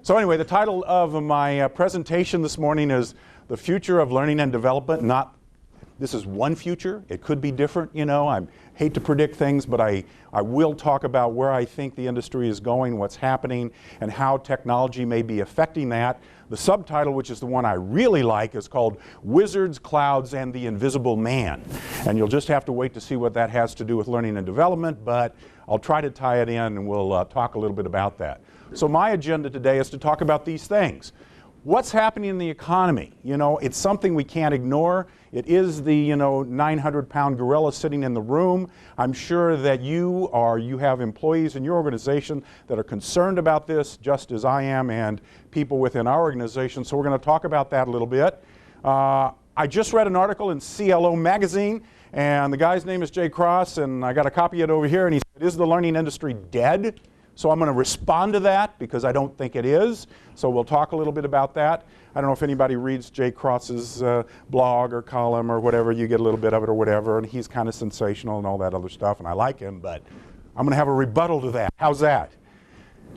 So anyway, the title of my presentation this morning is The Future of Learning and Development. This is one future. It could be different, you know. I hate to predict things, but I will talk about where I think the industry is going, what's happening, and how technology may be affecting that. The subtitle, which is the one I really like, is called Wizards, Clouds, and the Invisible Man. And you'll just have to wait to see what that has to do with learning and development, but I'll try to tie it in and we'll talk a little bit about that. So my agenda today is to talk about these things. What's happening in the economy? You know, it's something we can't ignore. It is the, 900-pound gorilla sitting in the room. I'm sure that you have employees in your organization that are concerned about this, just as I am, and people within our organization. So we're going to talk about that a little bit. I just read an article in CLO magazine, and the guy's name is Jay Cross, and I got a copy of it over here, and he said, "Is the learning industry dead?" So I'm going to respond to that because I don't think it is. So we'll talk a little bit about that. I don't know if anybody reads Jay Cross's blog or column or whatever. You get a little bit of it or whatever. And he's kind of sensational and all that other stuff. And I like him, but I'm going to have a rebuttal to that. How's that?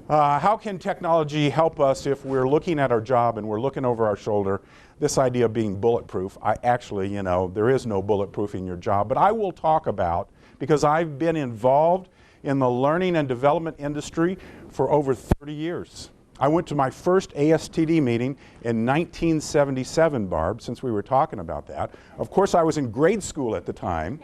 How can technology help us if we're looking at our job and we're looking over our shoulder? This idea of being bulletproof, there is no bulletproofing your job. But I will talk about, because I've been involved in the learning and development industry for over 30 years. I went to my first ASTD meeting in 1977, Barb, since we were talking about that. Of course, I was in grade school at the time.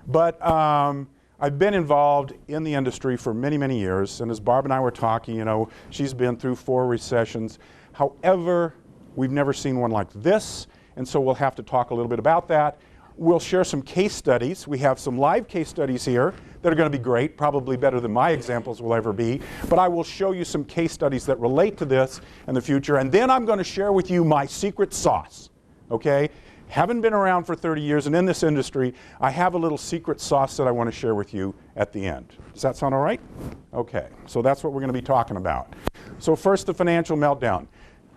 But I've been involved in the industry for many, many years. And as Barb and I were talking, she's been through 4 recessions. However, we've never seen one like this. And so we'll have to talk a little bit about that. We'll share some case studies. We have some live case studies here that are going to be great, probably better than my examples will ever be. But I will show you some case studies that relate to this in the future. And then I'm going to share with you my secret sauce, okay? Haven't been around for 30 years, and in this industry, I have a little secret sauce that I want to share with you at the end. Does that sound all right? Okay, so that's what we're going to be talking about. So first, the financial meltdown.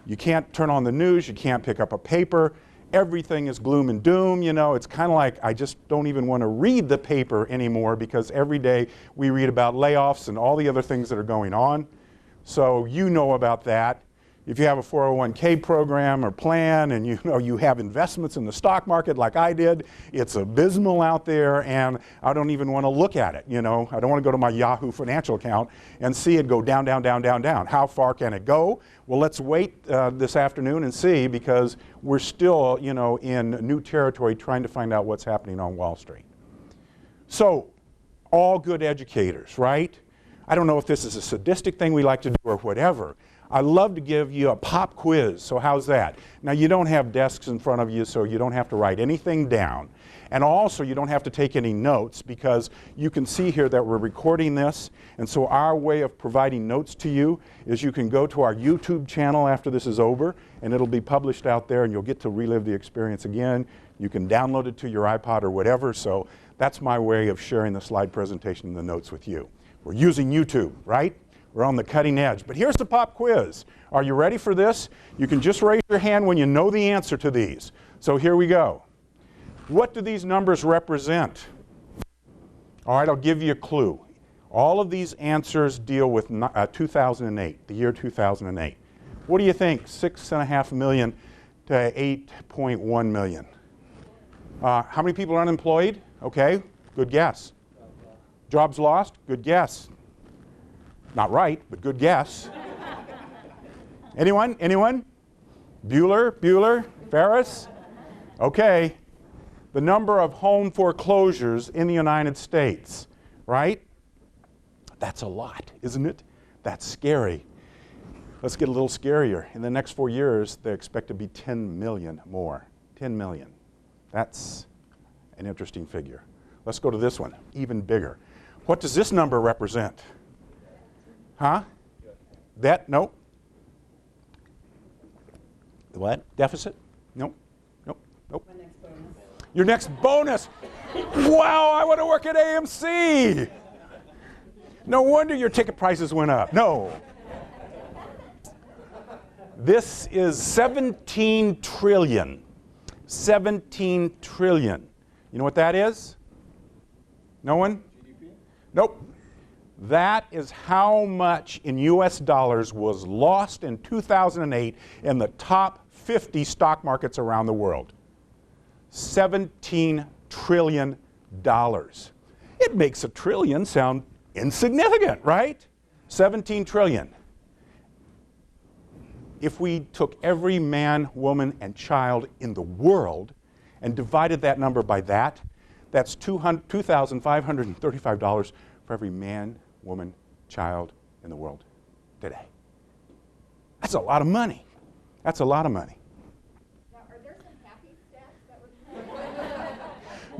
You can't turn on the news. You can't pick up a paper. Everything is gloom and doom, It's kind of like I just don't even want to read the paper anymore because every day we read about layoffs and all the other things that are going on. So you know about that. If you have a 401k program or plan and you have investments in the stock market like I did, it's abysmal out there and I don't even want to look at it, I don't want to go to my Yahoo financial account and see it go down, down, down, down, down. How far can it go? Well, let's wait this afternoon and see because we're still, in new territory trying to find out what's happening on Wall Street. So, all good educators, right? I don't know if this is a sadistic thing we like to do or whatever. I love to give you a pop quiz, so how's that? Now you don't have desks in front of you, so you don't have to write anything down. And also you don't have to take any notes because you can see here that we're recording this. And so our way of providing notes to you is you can go to our YouTube channel after this is over and it'll be published out there and you'll get to relive the experience again. You can download it to your iPod or whatever, so that's my way of sharing the slide presentation and the notes with you. We're using YouTube, right? We're on the cutting edge. But here's the pop quiz. Are you ready for this? You can just raise your hand when you know the answer to these. So here we go. What do these numbers represent? All right, I'll give you a clue. All of these answers deal with 2008, the year 2008. What do you think? 6.5 million to 8.1 million. How many people are unemployed? Okay, good guess. Jobs lost? Good guess. Not right, but good guess. Anyone? Bueller? Ferris? Okay. The number of home foreclosures in the United States, right? That's a lot, isn't it? That's scary. Let's get a little scarier. In the next 4 years, they expect to be 10 million more. 10 million. That's an interesting figure. Let's go to this one, even bigger. What does this number represent? Huh? Debt? Nope. What? Deficit? Nope. Nope. Nope. My next bonus. Your next bonus. Wow, I want to work at AMC. No wonder your ticket prices went up. No. This is 17 trillion. 17 trillion. You know what that is? No one? GDP? Nope. That is how much in US dollars was lost in 2008 in the top 50 stock markets around the world. $17 trillion. It makes a trillion sound insignificant, right? 17 trillion. If we took every man, woman, and child in the world and divided that number by that, that's $2,535 for every man, woman, child in the world today. That's a lot of money. That's a lot of money. Now, are there some happy stats that would...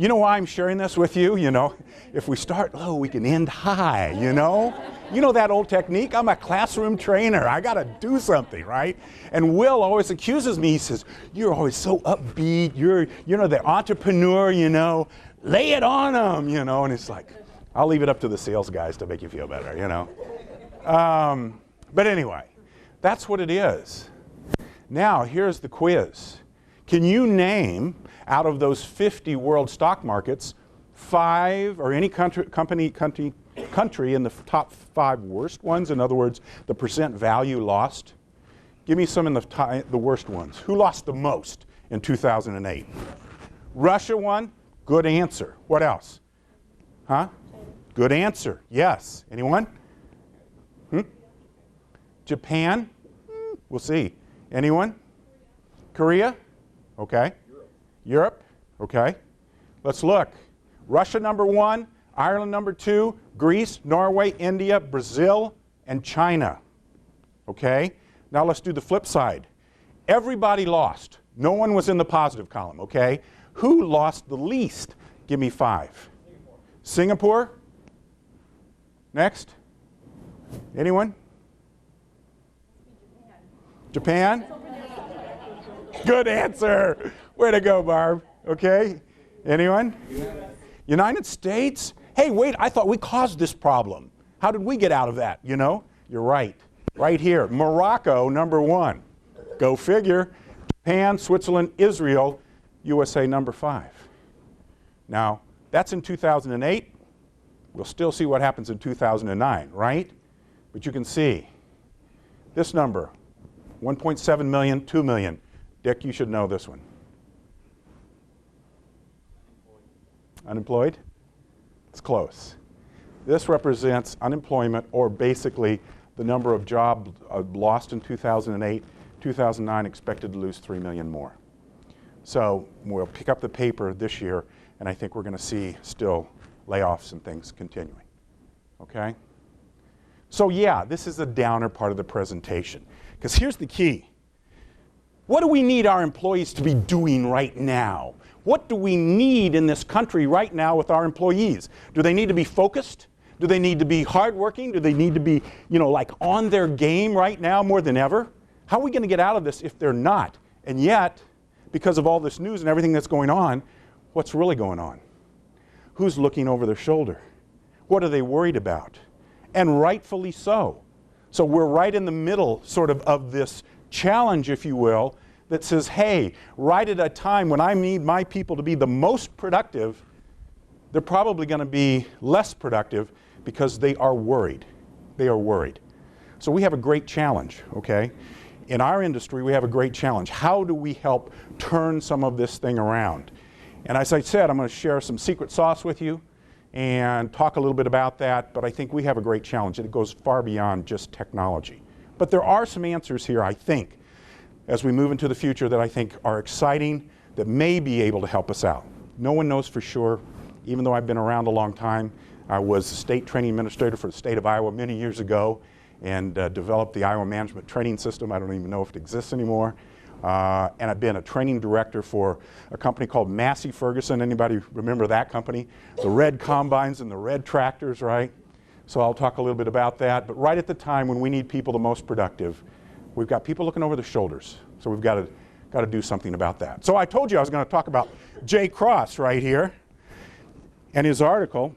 You know why I'm sharing this with you? You know, if we start low, we can end high, you know? You know that old technique? I'm a classroom trainer. I got to do something, right? And Will always accuses me. He says, you're always so upbeat. You're, you know, the entrepreneur, you know. Lay it on them, you know. And it's like, I'll leave it up to the sales guys to make you feel better, you know. But anyway, that's what it is. Now, here's the quiz. Can you name, out of those 50 world stock markets, 5 or any country in the top 5 worst ones? In other words, the percent value lost. Give me some in the worst ones. Who lost the most in 2008? Russia won. Good answer. What else? Huh? Good answer. Yes. Anyone? Japan? We'll see. Anyone? Korea? Okay. Europe? Okay. Let's look. Russia #1, Ireland #2, Greece, Norway, India, Brazil, and China. Okay? Now let's do the flip side. Everybody lost. No one was in the positive column, okay? Who lost the least? Give me 5. Singapore? Next? Anyone? Japan? Good answer. Way to go, Barb. Okay. Anyone? United States? Hey, wait, I thought we caused this problem. How did we get out of that, you know? You're right. Right here. Morocco, #1. Go figure. Japan, Switzerland, Israel, USA #5. Now, that's in 2008. We'll still see what happens in 2009, right? But you can see this number, 1.7 million, 2 million. Dick, you should know this one. Unemployed? It's close. This represents unemployment, or basically the number of jobs lost in 2008. 2009 expected to lose 3 million more. So we'll pick up the paper this year, and I think we're going to see still layoffs and things continuing. Okay? So yeah, this is the downer part of the presentation. Because here's the key. What do we need our employees to be doing right now? What do we need in this country right now with our employees? Do they need to be focused? Do they need to be hardworking? Do they need to be, you know, like on their game right now more than ever? How are we going to get out of this if they're not? And yet, because of all this news and everything that's going on, what's really going on? Who's looking over their shoulder? What are they worried about? And rightfully so. So we're right in the middle sort of this challenge, if you will, that says, hey, right at a time when I need my people to be the most productive, they're probably going to be less productive because they are worried. They are worried. So we have a great challenge, okay? In our industry, we have a great challenge. How do we help turn some of this thing around? And as I said, I'm going to share some secret sauce with you and talk a little bit about that, but I think we have a great challenge, and it goes far beyond just technology. But there are some answers here, I think, as we move into the future that I think are exciting, that may be able to help us out. No one knows for sure. Even though I've been around a long time, I was a state training administrator for the state of Iowa many years ago and developed the Iowa Management Training System. I don't even know if it exists anymore. And I've been a training director for a company called Massey Ferguson. Anybody remember that company? The red combines and the red tractors, right? So I'll talk a little bit about that. But right at the time when we need people the most productive, we've got people looking over their shoulders. So we've got to do something about that. So I told you I was going to talk about Jay Cross right here and his article.